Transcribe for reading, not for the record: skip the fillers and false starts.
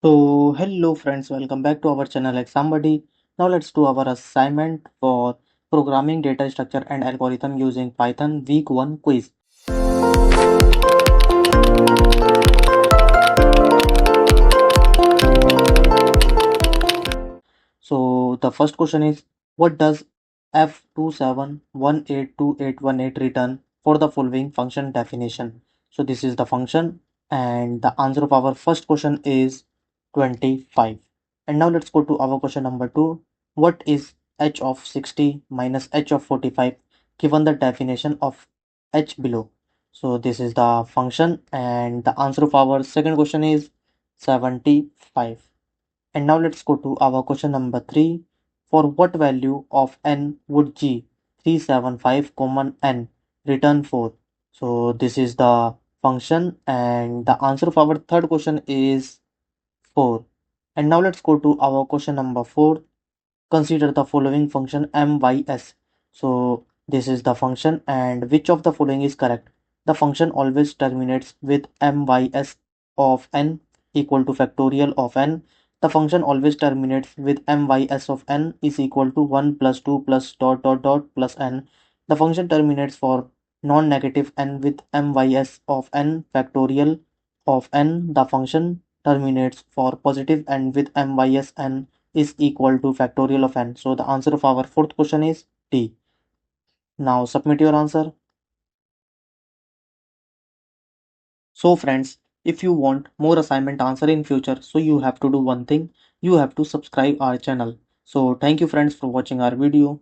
So, hello friends, welcome back to our channel Exam Buddy. Now let's do our assignment for programming data structure and algorithm using Python week 1 quiz. So the first question is, what does F27182818 return for the following function definition? So this is the function and the answer of our first question is 25. And now let's go to our question number 2. What is h of 60 minus h of 45 given the definition of h below? So this is the function and the answer of our second question is 75. And now let's go to our question number 3. For what value of n would G 375 common n return 4? So this is the function and the answer of our third question is 4. And now let's go to our question number 4. Consider the following function mys. So this is the function and which of the following is correct? The function always terminates with mys of n equal to factorial of n. The function always terminates with mys of n is equal to 1 plus 2 plus dot dot dot plus n. The function terminates for non-negative n with mys of n factorial of n. The function terminates for positive n with mys n is equal to factorial of n. So the answer of our fourth question is D. Now submit your answer. So friends, if you want more assignment answer in future, so you have to do one thing. You have to subscribe our channel. So thank you friends for watching our video.